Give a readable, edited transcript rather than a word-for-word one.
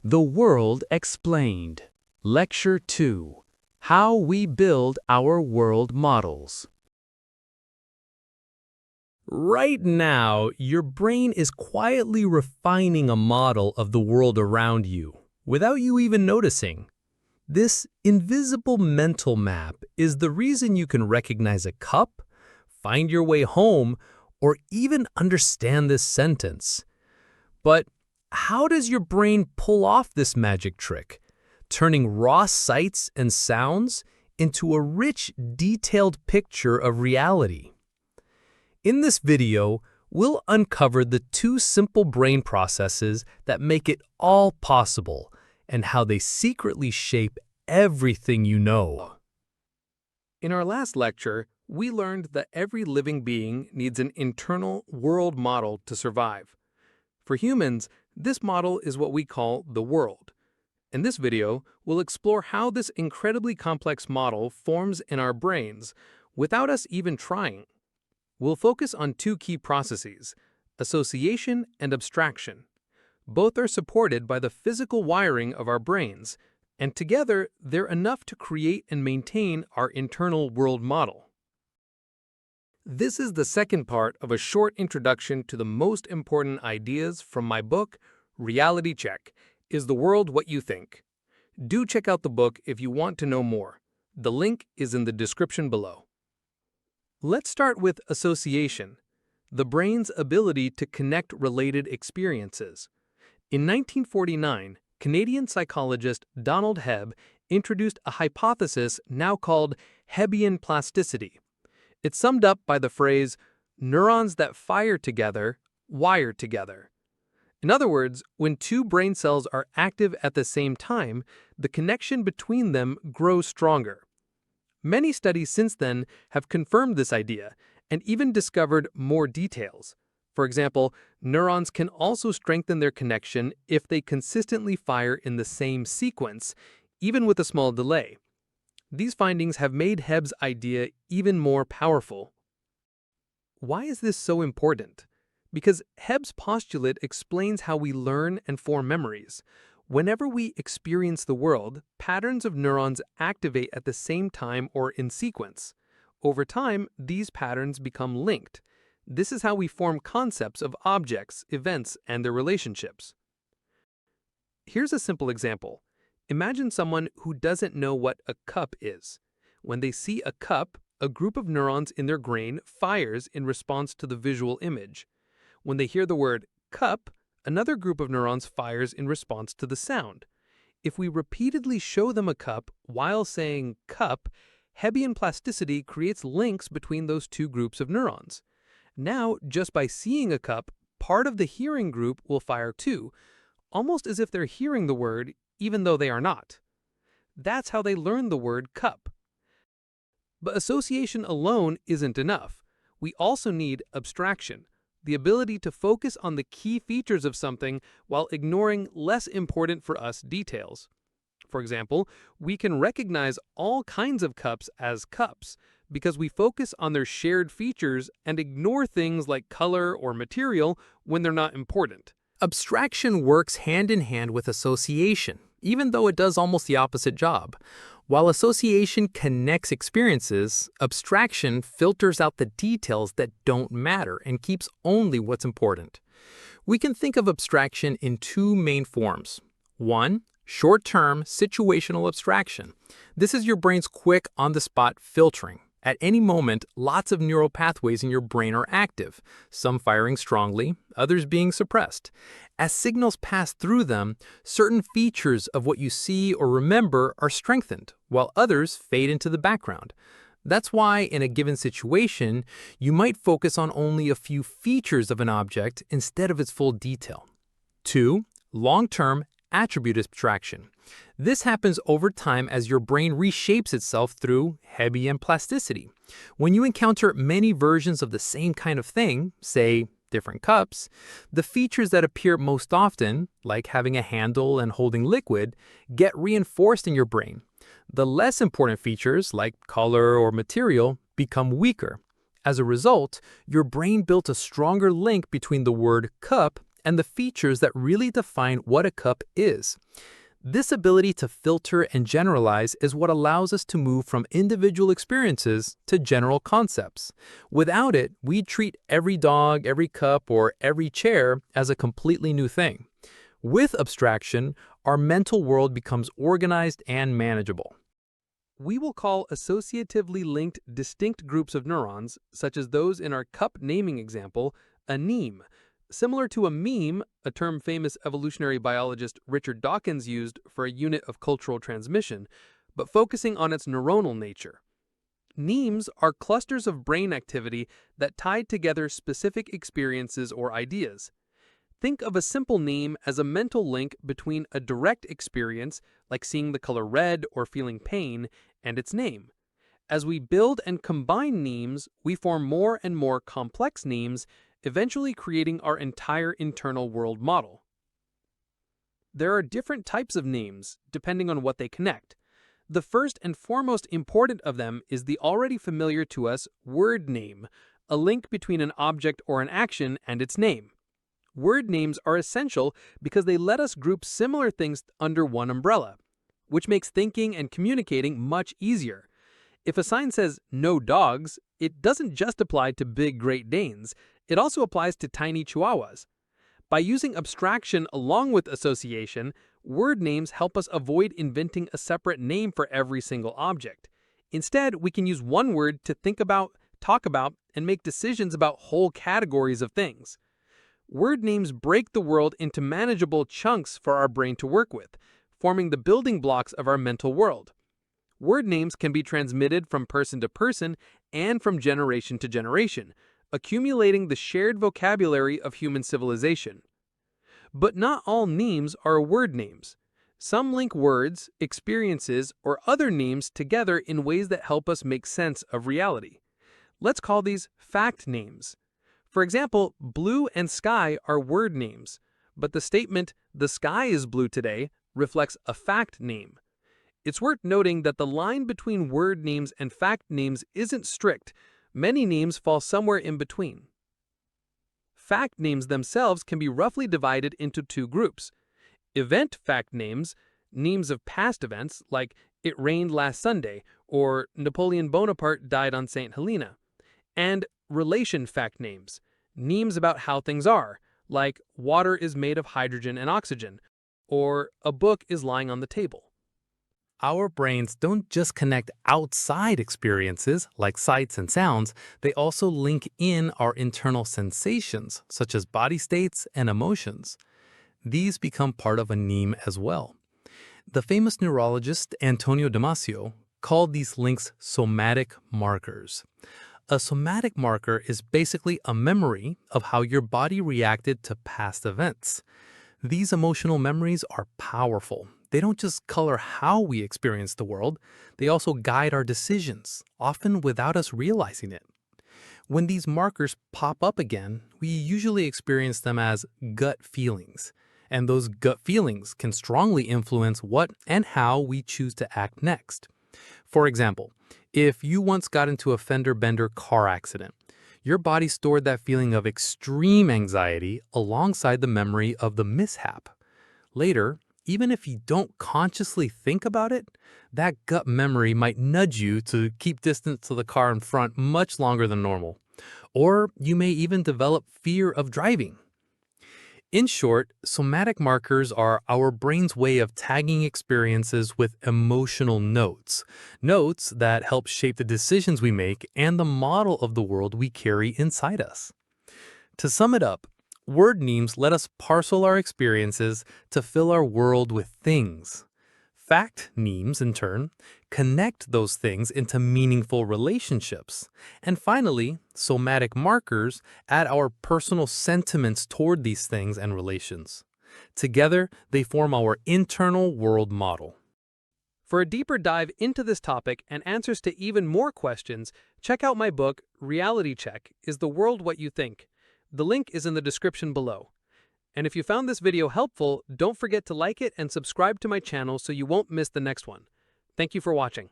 The World Explained. Lecture 2. How we build our world models. Right now, your brain is quietly refining a model of the world around you, without you even noticing. This invisible mental map is the reason you can recognize a cup, find your way home, or even understand this sentence. But how does your brain pull off this magic trick, turning raw sights and sounds into a rich, detailed picture of reality? In this video, we'll uncover the two simple brain processes that make it all possible and how they secretly shape everything you know. In our last lecture, we learned that every living being needs an internal world model to survive. For humans, this model is what we call the world. In this video, we'll explore how this incredibly complex model forms in our brains without us even trying. We'll focus on two key processes, association and abstraction. Both are supported by the physical wiring of our brains, and together they're enough to create and maintain our internal world model. This is the second part of a short introduction to the most important ideas from my book, Reality Check: Is the World What You Think? Do check out the book if you want to know more. The link is in the description below. Let's start with association, the brain's ability to connect related experiences. In 1949, Canadian psychologist Donald Hebb introduced a hypothesis now called Hebbian plasticity. It's summed up by the phrase, neurons that fire together, wire together. In other words, when two brain cells are active at the same time, the connection between them grows stronger. Many studies since then have confirmed this idea and even discovered more details. For example, neurons can also strengthen their connection if they consistently fire in the same sequence, even with a small delay. These findings have made Hebb's idea even more powerful. Why is this so important? Because Hebb's postulate explains how we learn and form memories. Whenever we experience the world, patterns of neurons activate at the same time or in sequence. Over time, these patterns become linked. This is how we form concepts of objects, events, and their relationships. Here's a simple example. Imagine someone who doesn't know what a cup is. When they see a cup, a group of neurons in their brain fires in response to the visual image. When they hear the word cup, another group of neurons fires in response to the sound. If we repeatedly show them a cup while saying cup, Hebbian plasticity creates links between those two groups of neurons. Now, just by seeing a cup, part of the hearing group will fire too, almost as if they're hearing the word even though they are not. That's how they learn the word cup. But association alone isn't enough. We also need abstraction, the ability to focus on the key features of something while ignoring less important for us details. For example, we can recognize all kinds of cups as cups because we focus on their shared features and ignore things like color or material when they're not important. Abstraction works hand in hand with association, even though it does almost the opposite job. While association connects experiences, abstraction filters out the details that don't matter and keeps only what's important. We can think of abstraction in two main forms. One, short-term situational abstraction. This is your brain's quick, on-the-spot filtering. At any moment, lots of neural pathways in your brain are active, some firing strongly, others being suppressed. As signals pass through them, certain features of what you see or remember are strengthened, while others fade into the background. That's why, in a given situation, you might focus on only a few features of an object instead of its full detail. 2. Long-term attribute abstraction. This happens over time as your brain reshapes itself through Hebbian plasticity. When you encounter many versions of the same kind of thing, say different cups, the features that appear most often, like having a handle and holding liquid, get reinforced in your brain. The less important features, like color or material, become weaker. As a result, your brain built a stronger link between the word cup and the features that really define what a cup is. This ability to filter and generalize is what allows us to move from individual experiences to general concepts. Without it, we'd treat every dog, every cup, or every chair as a completely new thing. With abstraction, our mental world becomes organized and manageable. We will call associatively linked distinct groups of neurons, such as those in our cup naming example, a neme. Similar to a meme, a term famous evolutionary biologist Richard Dawkins used for a unit of cultural transmission, but focusing on its neuronal nature. Nemes are clusters of brain activity that tie together specific experiences or ideas. Think of a simple neme as a mental link between a direct experience, like seeing the color red or feeling pain, and its name. As we build and combine nemes, we form more and more complex nemes, eventually creating our entire internal world model. There are different types of nemes, depending on what they connect. The first and foremost important of them is the already familiar to us word name, a link between an object or an action and its name. Word names are essential because they let us group similar things under one umbrella, which makes thinking and communicating much easier. If a sign says "no dogs," it doesn't just apply to big Great Danes, it also applies to tiny Chihuahuas. By using abstraction along with association, word names help us avoid inventing a separate name for every single object. Instead, we can use one word to think about, talk about, and make decisions about whole categories of things. Word names break the world into manageable chunks for our brain to work with, forming the building blocks of our mental world. Word names can be transmitted from person to person and from generation to generation, accumulating the shared vocabulary of human civilization. But not all nemes are word names. Some link words, experiences, or other names together in ways that help us make sense of reality. Let's call these fact names. For example, blue and sky are word names, but the statement, "the sky is blue today," reflects a fact name. It's worth noting that the line between word names and fact names isn't strict. Many names fall somewhere in between. Fact names themselves can be roughly divided into two groups. Event fact names, names of past events like "it rained last Sunday" or "Napoleon Bonaparte died on St. Helena." And relation fact names, names about how things are, like "water is made of hydrogen and oxygen," or "a book is lying on the table." Our brains don't just connect outside experiences, like sights and sounds, they also link in our internal sensations, such as body states and emotions. These become part of a neme as well. The famous neurologist Antonio Damasio called these links somatic markers. A somatic marker is basically a memory of how your body reacted to past events. These emotional memories are powerful. They don't just color how we experience the world, they also guide our decisions, often without us realizing it. When these markers pop up again, we usually experience them as gut feelings, and those gut feelings can strongly influence what and how we choose to act next. For example, if you once got into a fender-bender car accident, your body stored that feeling of extreme anxiety alongside the memory of the mishap. Later, even if you don't consciously think about it, that gut memory might nudge you to keep distance to the car in front much longer than normal. Or you may even develop fear of driving. In short, somatic markers are our brain's way of tagging experiences with emotional notes. Notes that help shape the decisions we make and the model of the world we carry inside us. To sum it up, word names let us parcel our experiences to fill our world with things. Fact names, in turn, connect those things into meaningful relationships. And finally, somatic markers add our personal sentiments toward these things and relations. Together, they form our internal world model. For a deeper dive into this topic and answers to even more questions, check out my book, Reality Check: Is the World What You Think? The link is in the description below. And if you found this video helpful, don't forget to like it and subscribe to my channel so you won't miss the next one. Thank you for watching.